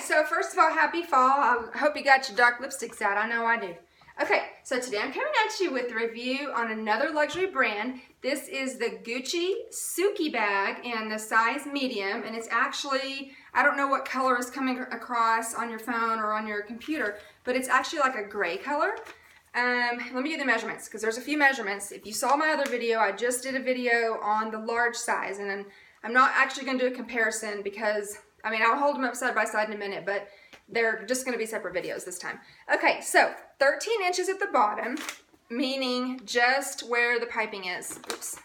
so first of all, happy fall. I hope you got your dark lipsticks out. I know I do. Okay, so today I'm coming at you with a review on another luxury brand. This is the Guccisima bag in the size medium, and it's actually, I don't know what color is coming across on your phone or on your computer, but it's actually like a gray color. Let me give you the measurements, because there's a few measurements. If you saw my other video, I just did a video on the large size, and I'm not actually going to do a comparison because, I mean, I'll hold them up side by side in a minute, but they're just going to be separate videos this time. Okay, so 13 inches at the bottom, meaning just where the piping is. Oops.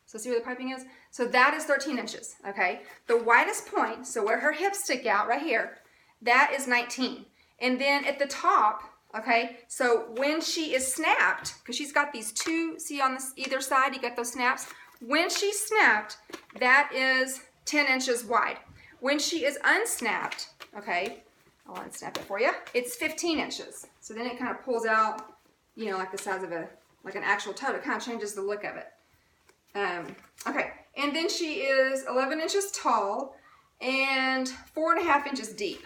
So see where the piping is? So that is 13 inches, okay? The widest point, so where her hips stick out right here, that is 19. And then at the top, okay, so when she is snapped, because she's got these two, see on this either side, you got those snaps? When she's snapped, that is 10 inches wide. When she is unsnapped, okay, I'll unsnap it for you, it's 15 inches. So then it kind of pulls out, you know, like the size of like an actual tote. It kind of changes the look of it. Okay, and then she is 11 inches tall and 4.5 inches deep,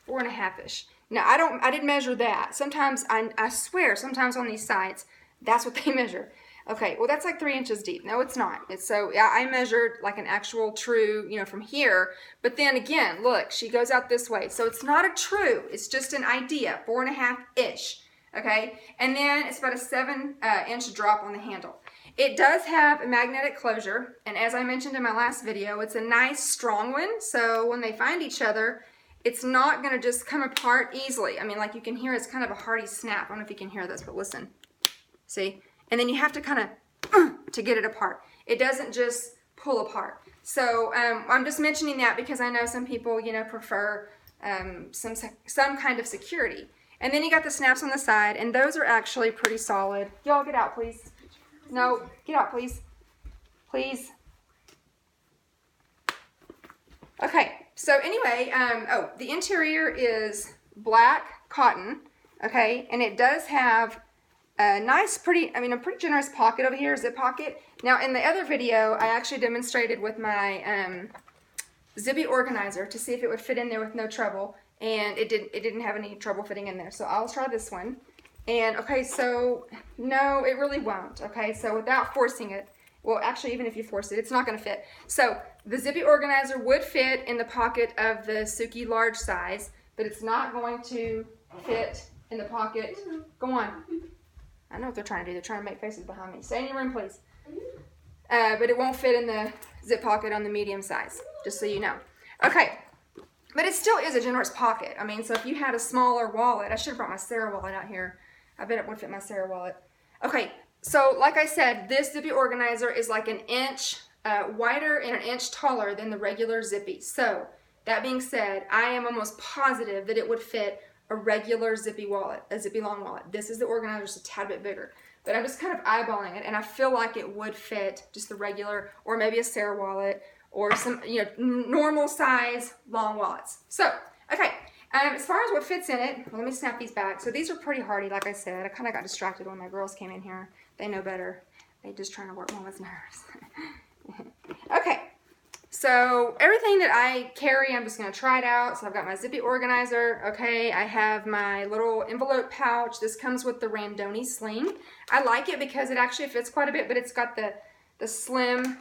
4.5-ish. Now, I didn't measure that. Sometimes, I swear, sometimes on these sites, that's what they measure. Okay, well, that's like 3 inches deep. No, it's not. So I measured like an actual true, you know, from here. But then again, look, she goes out this way. So it's not a true. It's just an idea, 4.5-ish. Okay, and then it's about a 7-inch drop on the handle. It does have a magnetic closure, and as I mentioned in my last video, it's a nice strong one. So when they find each other, it's not going to just come apart easily. I mean, like you can hear, it's kind of a hearty snap. I don't know if you can hear this, but listen. See? And then you have to kind of to get it apart. It doesn't just pull apart. So I'm just mentioning that because I know some people, you know, prefer some kind of security. And then you got the snaps on the side, and those are actually pretty solid. Y'all get out, please. No, get out, please. Please. Okay, so anyway, oh, the interior is black cotton, okay, and it does have a nice, a pretty generous pocket over here, zip pocket. Now, in the other video, I actually demonstrated with my zippy organizer to see if it would fit in there with no trouble, and it didn't have any trouble fitting in there. So I'll try this one. And okay, so no, it really won't. Okay, so without forcing it, well, actually, even if you force it, it's not going to fit. So the zippy organizer would fit in the pocket of the Sukey large size, but it's not going to fit in the pocket. Go on. I know what they're trying to do. They're trying to make faces behind me. Stay in your room, please. But it won't fit in the zip pocket on the medium size, just so you know. Okay, but it still is a generous pocket. I mean, so if you had a smaller wallet, I should have brought my Sarah wallet out here. I bet it would fit my Sarah wallet. Okay, so like I said, this zippy organizer is like an inch wider and an inch taller than the regular zippy. So that being said, I am almost positive that it would fit a regular zippy wallet, a zippy long wallet. This is the organizer, just a tad bit bigger. But I'm just kind of eyeballing it, and I feel like it would fit just the regular, or maybe a Sarah wallet, or some, you know, normal size long wallets. So, okay, as far as what fits in it, well, let me snap these back. So these are pretty hardy, like I said. I kind of got distracted when my girls came in here. They know better. They just trying to work Mama's nerves. Okay. So everything that I carry, I'm just going to try it out. So I've got my zippy organizer, okay. I have my little envelope pouch. This comes with the Randoni sling. I like it because it actually fits quite a bit, but it's got the slim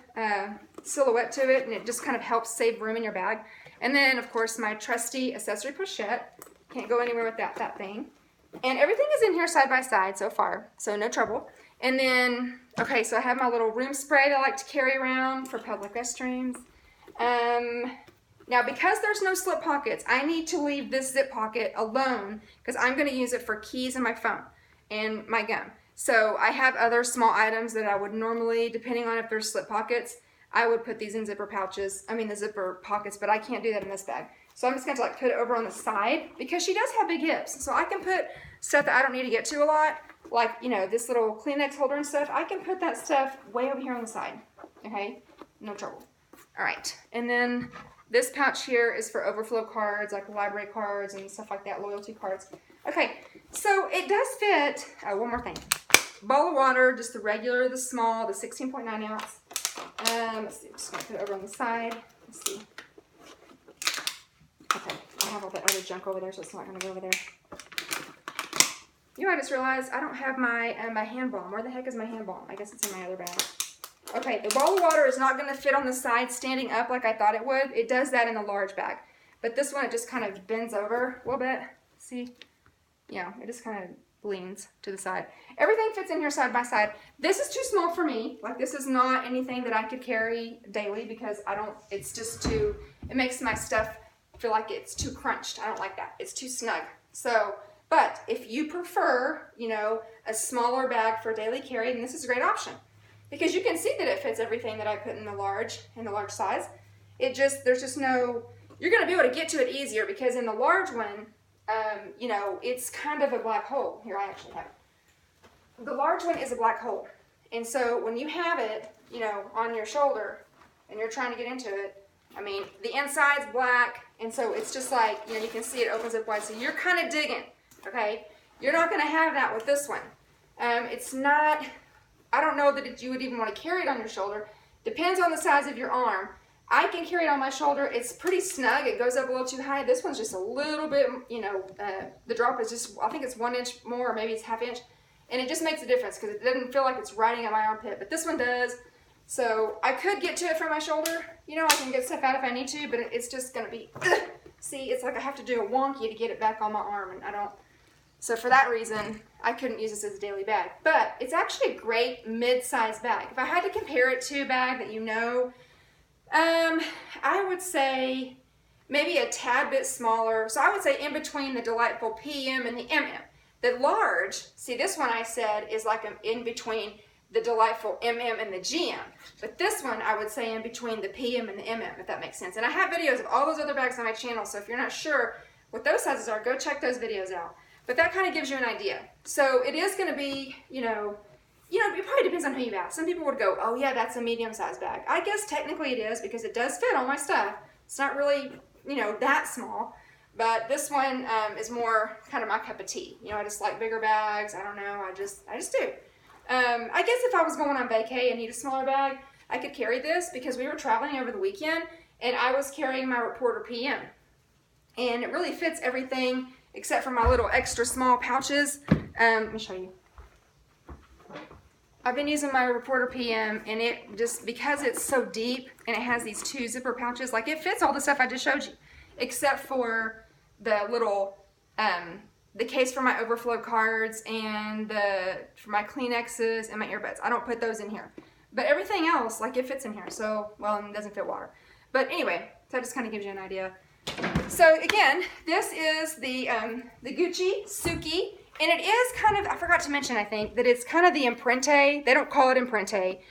silhouette to it, and it just kind of helps save room in your bag. And then, of course, my trusty accessory pochette. Can't go anywhere with that thing. And everything is in here side by side so far, so no trouble. And then, okay, so I have my little room spray that I like to carry around for public restrooms. Now, because there's no slip pockets, I need to leave this zip pocket alone because I'm going to use it for keys and my phone and my gum. So I have other small items that I would normally, depending on if there's slip pockets, I would put these in zipper pouches, the zipper pockets, but I can't do that in this bag. So I'm just going to like put it over on the side because she does have big hips. So I can put stuff that I don't need to get to a lot, like, you know, this little Kleenex holder and stuff. I can put that stuff way over here on the side, okay? No trouble. All right, and then this pouch here is for overflow cards, like library cards and stuff like that, loyalty cards. Okay, so it does fit, one more thing. Bowl of water, just the regular, the small, the 16.9 ounce. Let's see, I'm just going to put it over on the side. Let's see. Okay, have all the other junk over there, so it's not going to go over there. You know, I just realized I don't have my my hand balm. Where the heck is my hand balm? I guess it's in my other bag. Okay, the bottle of water is not going to fit on the side standing up like I thought it would. It does that in the large bag. But this one, it just kind of bends over a little bit. See? Yeah, it just kind of leans to the side. Everything fits in here side by side. This is too small for me. Like, this is not anything that I could carry daily because I don't, it's just too, it makes my stuff feel like it's too crunched. I don't like that. It's too snug. So, but if you prefer, you know, a smaller bag for daily carry, then this is a great option. Because you can see that it fits everything that I put in the large size. It just, there's just no, you're going to be able to get to it easier because in the large one, you know, it's kind of a black hole. Here, I actually have it. The large one is a black hole. And so when you have it, you know, on your shoulder and you're trying to get into it, I mean, the inside's black, and so it's just like, you know, you can see it opens up wide. So you're kind of digging, okay? You're not going to have that with this one. It's not, I don't know that you would even want to carry it on your shoulder. Depends on the size of your arm. I can carry it on my shoulder. It's pretty snug. It goes up a little too high. This one's just a little bit, you know, the drop is just, I think it's 1 inch more, or maybe it's ½ inch. And it just makes a difference because it doesn't feel like it's riding at my armpit, but this one does. So I could get to it from my shoulder. You know, I can get stuff out if I need to, but it's just going to be, see, it's like I have to do a wonky to get it back on my arm, and I don't. So for that reason, I couldn't use this as a daily bag. But it's actually a great mid-sized bag. If I had to compare it to a bag that you know, I would say maybe a tad bit smaller. So I would say in between the Delightful PM and the MM. The large, see this one I said is like in between the Delightful MM and the GM. But this one I would say in between the PM and the MM, if that makes sense. And I have videos of all those other bags on my channel, so if you're not sure what those sizes are, go check those videos out. But that kind of gives you an idea. So it is going to be, you know, it probably depends on who you ask. Some people would go, oh yeah, that's a medium-sized bag. I guess technically it is because it does fit all my stuff. It's not really, you know, that small. But this one is more kind of my cup of tea. You know, I just like bigger bags. I don't know. I just do. I guess if I was going on vacay and need a smaller bag, I could carry this because we were traveling over the weekend and I was carrying my Reporter PM. And it really fits everything except for my little extra small pouches. Let me show you. I've been using my Reporter PM, and it just, because it's so deep and it has these 2 zipper pouches, like it fits all the stuff I just showed you, except for the little, the case for my overflow cards and for my Kleenexes and my earbuds. I don't put those in here. But everything else, like it fits in here, so, well, it doesn't fit water. But anyway, so that just kind of gives you an idea. So again, this is the Gucci Sukey, and it is kind of, I forgot to mention, I think, that it's kind of the Imprente. They don't call it Imprente.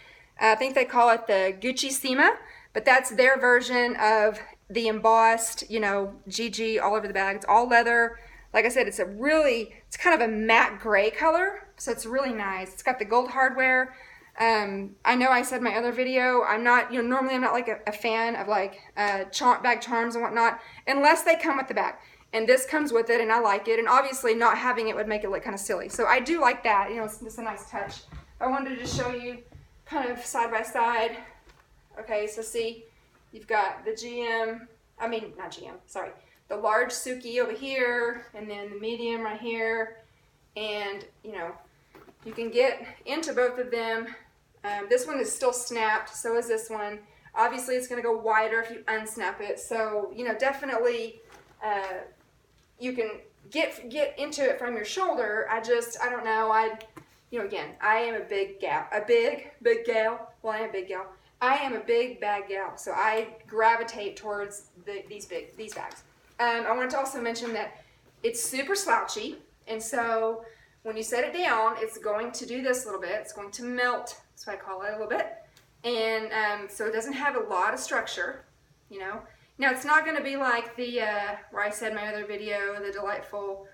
I think they call it the Guccisima, but that's their version of the embossed, you know, GG all over the bag. It's all leather. Like I said, it's kind of a matte gray color, so it's really nice. It's got the gold hardware. I know I said in my other video, I'm not, you know, normally I'm not like a fan of like bag charms and whatnot, unless they come with the bag. And this comes with it, and I like it. And obviously not having it would make it look kind of silly. So I do like that. You know, it's just a nice touch. I wanted to just show you kind of side by side. Okay, so see, you've got the the large Sukey over here, and then the medium right here. And, you know, you can get into both of them. This one is still snapped, so is this one. Obviously, it's going to go wider if you unsnap it. So, you know, definitely you can get into it from your shoulder. I don't know. You know, again, I am a big gal. Big gal. Well, I am a big gal. I am a big bag gal, so I gravitate towards these bags. I wanted to also mention that it's super slouchy, and so when you set it down, it's going to do this a little bit. It's going to melt, that's what I call it, a little bit. And so it doesn't have a lot of structure, you know. Now, it's not going to be like the, where I said in my other video, the Delightful,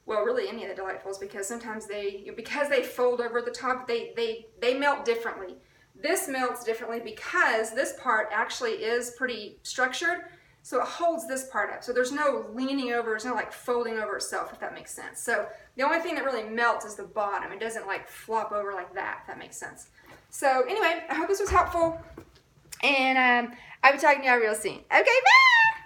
well, really any of the Delightfuls, because sometimes because they fold over the top, they melt differently. This melts differently because this part actually is pretty structured, so it holds this part up. So there's no leaning over, there's no like folding over itself, if that makes sense. So the only thing that really melts is the bottom. It doesn't like flop over like that, if that makes sense. So anyway, I hope this was helpful, and I will be talking to y'all real soon. Okay, bye!